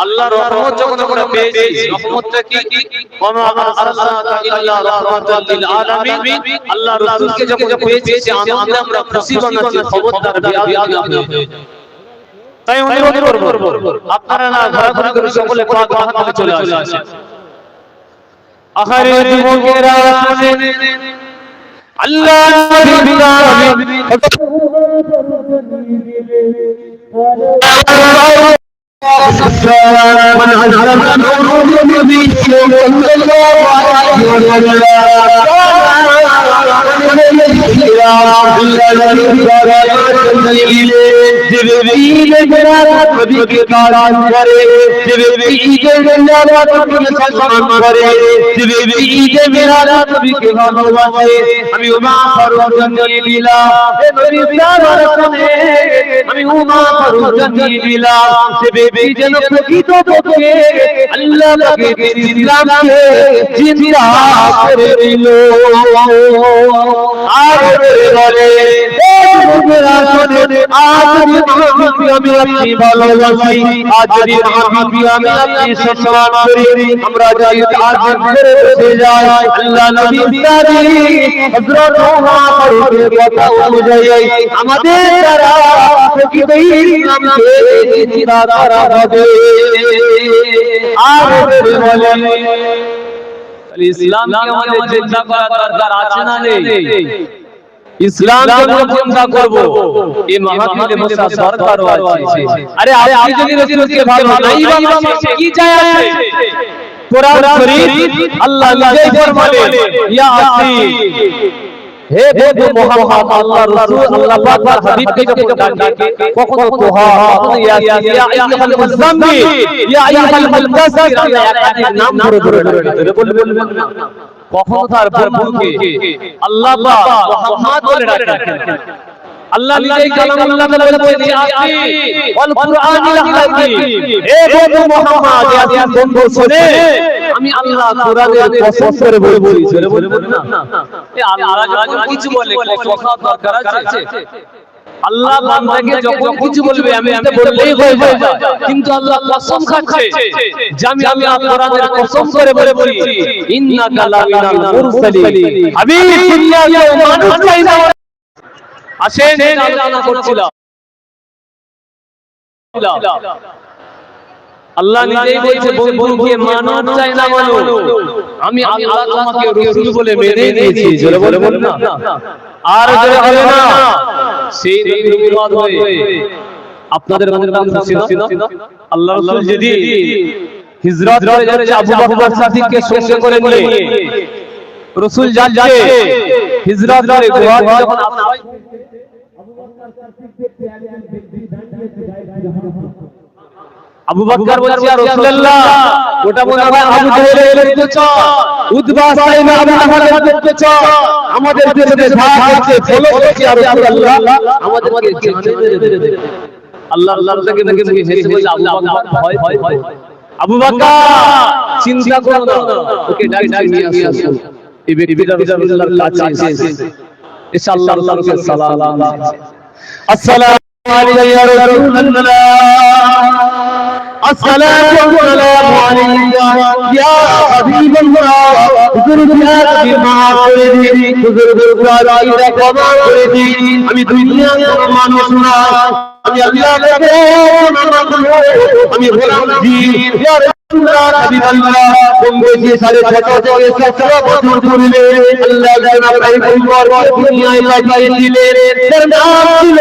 আল্লাহর রহমত যখন আমরা পেয়েছি, রহমতটা কি? ওমা আরসালনাকা ইল্লা রাহমাতাল লিল আলামিন। আল্লাহর রাসূলকে যখন পেয়েছি সে আনন্দে আমরা খুশি বানাচ্ছি, খবরদার বেয়াদবি। তাই অনুরোধ করব আপনারা না ঘোরাঘুরি করে সকলে পাক মাহফিলে চলে আসেন। আখারে যুবকেরা শুনেন, আল্লাহ নবী من عزم نور النبي صلى الله عليه وسلم جبريل جناب نبی کے کاران کرے، جبريل جناب نبی کے سلام کرے، جبريل جناب نبی کے ভালোবাসে। আমি উমা ফারুক জানিয়ে দিলাম, এ নবী প্যারা শুনে আমি উমা ফারুক জানিয়ে দিলাম, সে বেবি যেন প্রকৃত পক্ষে আল্লাহ পাকে ইসলামকে জিন্দা করে দিল। আর বলে আমি আপনি ভালোবাসি, আজ যদি আমি আপনি সম্মান করি, আমরা যদি তাজিম করে বসে যাই, আল্লাহ নবী হযরত উমর ফারুকের কথা অনুযায়ী আমাদের দ্বারা প্রকৃত ইসলামকে জিন্দা করা হবে। আর বলে ইসলামকে আমাদের জিন্দা করা দরকার আছে না নেই? ইসলাম যখন জিন্দা করব এই মাহফিলে বসা দরকার আছে। আরে আপনি যদি রাসূলকে ভালো নাই বাসেন কি চাই আছে? কোরআন শরীফ আল্লাহ নিজেই ফরমালেন, ইয়া আসি হে বন্ধু মুহাম্মদ, আল্লাহ রাসূল আল্লাহ পাক হাবিবকে যখন ডাকে কখনো তোহা, কখনো ইয়াসিন, ইয়া আইয়ুহাল মুযাম্মিল, ইয়া আইয়ুহাল মুদাসসির, আল্লাহ এক নাম ধরে বলবেন না। কখনো তার বন্ধুকে আল্লাহ পাক মুহাম্মদ বলে ডাকেন। আল্লাহ নিজেই কালামুল্লাহ বলেছেন, ইয়াসিন ওয়াল কুরআনিল হাকিম, হে বন্ধু মুহাম্মদ, ইয়াসিন বন্ধু শুনে আমি আল্লাহ কোরআনের কসম করে বলছি, বলবেন না? এ আল্লাহ যখন কিছু বলে কসম দরকার আছে? আল্লাহ বান্দাকে যখন কিছু বলবে আমি তো বললেই হয়ে যায়, কিন্তু আল্লাহ কসম খাচ্ছে যে আমি আল্লাহ কোরআনের কসম করে বলছি, ইন্নাকা লামিনাল মুরসালিন। হাবিব দুনিয়াতে মানুষ চাই না, আসেন আলোচনা করছিলাম। আল্লাহ নিজেই বলছে বন্ধুকে মানব চাই না মানো, আমি আল্লাহ তোমাকে রাসূল বলে মেনে নিয়েছি। জোরে বলবেন না? আর জোরে হবে না? সেই নবীর উম্মত হয়ে আপনাদের মধ্যে ছিল আল্লাহ রাসূল যদি হিজরত করে যাচ্ছে আবু বকর সিদ্দিককে সঙ্গে করে নিয়ে রাসূল যাচ্ছে হিজরত করে গোয়া যখন আবু বকর বলছে, ইয়া রাসূলুল্লাহ ওটা মনে হয় আবু জাহেলের পুত্র উতবা সাইমা আবু লাহাবের পুত্র, আমাদের পেছনে ঝাঁক হচ্ছে, ফলো করছে, ইয়া রাসূলুল্লাহ আমাদেরকে জানে মেরে দেবে। আল্লাহ থেকে হেসে বলে, আবু বকর ভয় আবু বকর চিন্তা করো না, ওকে ডাক নিয়ে আসো। এই ব্যক্তিটা রাসূলুল্লাহর কাছে এসে এসে আল্লাহকে সালাম, আসসালামু আলাইকা ইয়া রাসূলুল্লাহ, الصلاة والسلام عليك يا حبيب الله। হুজুর জিয়ারতের মাহফিলে হুজুর দরবারে ক্ষমা করে দিন, আমি দুনিয়ার মানুষ না, আমি আল্লাহকে আমি বলছি ইয়া রাসূলুল্লাহ হাবিবাল্লাহ, তুমি যে 17.5 থেকে 17 বছর পূর্বে আল্লাহ জানা পয়গম্বর দুনিয়ায় পাঠিয়ে দিলেন, তার নাম ছিল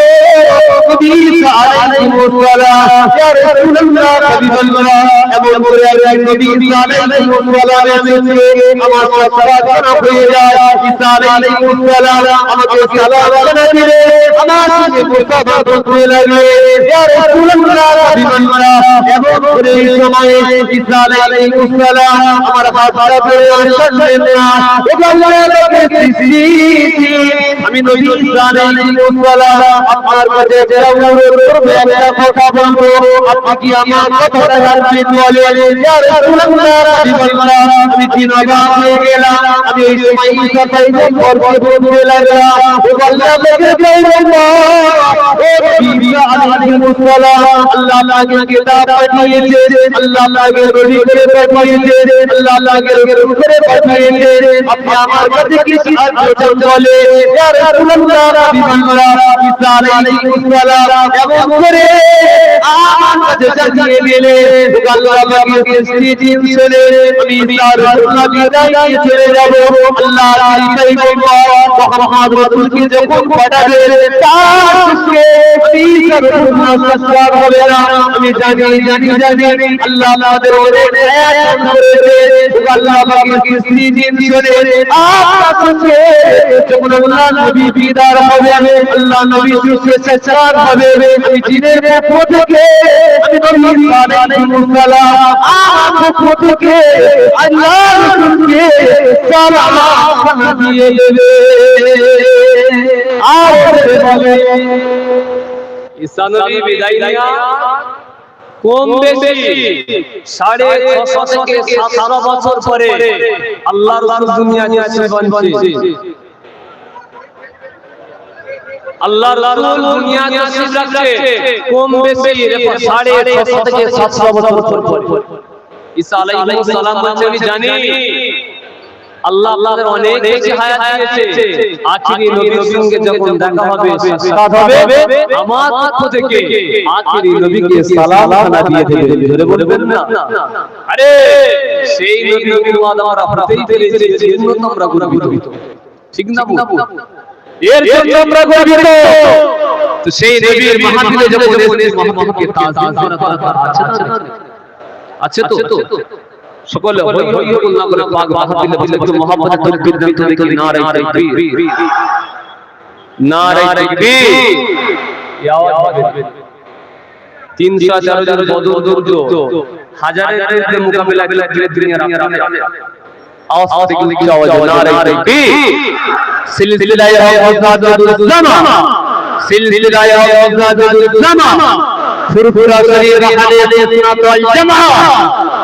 নবী আলাইহিস সালাম। ইয়া রাসূলুল্লাহ হাবিবাল্লাহ, এমন করে এক নবী আলাইহিস সালাম এসেছে, আমার সালাত হয়ে যায়, ঈসা আলাইহিস সালাম আমাকে সালাম জানালে, আমার সঙ্গে কথা বলতে লাগে। ইয়া রাসূলুল্লাহ হাবিবাল্লাহ, এমন করে এই সময়ে ঈসা আলাইহিস সালাম আমার হাতটা ধরে আনলেন না ও আল্লাহর সৃষ্টি আমি নবী ঈসা আলাইহিস সালাম আপনার কাছে অনুরোধ করব একটা কথা বলবো আপনি কি আমার কথাটা রাখবেন বলেন ইয়া রাসূলুল্লাহ আমি জিনাবা হয়ে গেলাম আমি এই সময় ঈসা পাইলাম করতে বলতে লাগলাম ও আল্লাহকে বলবো ও ঈসা আলাইহিস সালাম আল্লাহ তাকে কিতাব পাঠিয়েছে আল্লাহ তাকে নবী করে পাঠিয়েছে আল্লাহ তাকে রাসূল করে পাঠিয়েছে আপনি আমার কাছে কি সাহায্য বলে ইয়া রাসূলুল্লাহ ঈসা আলাইহিস সালাম এমন করে আমার কাছে জানিয়ে দিলে আল্লাহ পাকের সৃষ্টি জিন চলে আমি ঈসা রাসূলুল্লাহ বিদায় চলে যাব আল্লাহ তাই বলবো মুহাম্মদ রাসূলকে যখন পাঠাবে তার সঙ্গে ঈসা রাসূলুল্লাহ সাল্লাল্লাহু হবে না আমি জানি আল্লাহ আমাদের অনেক আয়াত করেছে আল্লাহ পাকের সৃষ্টি জিন চলে আপনার সঙ্গে যখন আল্লাহ নবী বিদার হবে আল্লাহ নবী সুস্থ চার হবে আমি জিনের পক্ষ থেকে আমি নবী আলাইহিস সালাম আমার পক্ষ থেকে আল্লাহ রাসূলকে সালাম দিয়ে দেবে আর বলে ঈসা নবী বিদায় নিয়া কম বেশি 650 থেকে 700 বছর পরে আল্লাহর রাসূল দুনিয়াতে জীবন দিয়েছে আল্লাহর রাসূল দুনিয়াতে তশরিফ রাখছে কম বেশি 650 থেকে 700 বছর পরে ঈসা আলাইহিস সালাম বলছে আমি জানি আল্লাহ আপনাদের অনেক বেশি হায়াত দিয়েছে আখিরি নবীর সঙ্গে যখন দেখা হবে সাক্ষাৎ হবে আমার পক্ষ থেকে আখিরি নবীকে সালাম খানা দিয়ে দেবেন জোরে বলবেন না আরে সেই নবীর ওয়াদা আমরা হতেই পেরেছি এর জন্য তো আমরা গর্বিত ঠিক না এর জন্য আমরা গর্বিত তো সেই নবীর মাহফিলে যখন মুহাম্মদকে তাজিম করা আছে না আছে তো সকলে হই হই বলনা করে পাক মাহফিলে বলে তো মুহাম্মদের তাকবীর দেন তো দেখি নারে তাকবীর নারে তাকবীর এই আওয়াজ হবে 304 জন বদর দুর্গ হাজারের বিরুদ্ধে মোকাবিলা করে দুনিয়ার রাতে আওয়াজ দেখলে কি আওয়াজ নারে তাকবীর সিলসিলায়ে আযাদুল জামা সিলসিলায়ে আযাদুল জামা ফুরফুরা শরীর হাদিস সুন্নাত ওয়াল জামা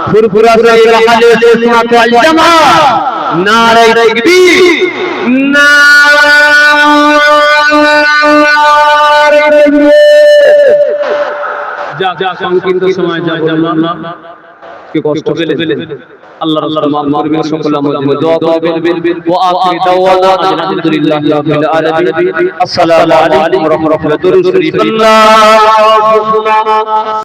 ফুরফুরা শরীর হাদিস সুন্নাত ওয়াল জামা নারে তাকবীর নারে তাকবীর যা সংকীর্ণ সময় যা জামা কে কষ্ট পেলেন আল্লাহর মাফ করবেন সকলে আমাদের দোয়া করবেন ওয়া আখির দাওয়ানা আলহামদুলিল্লাহি রাব্বিল আলামিন আসসালামু আলাইকুম ওয়া রাহমাতুল্লাহি ওয়া বারাকাতুহু।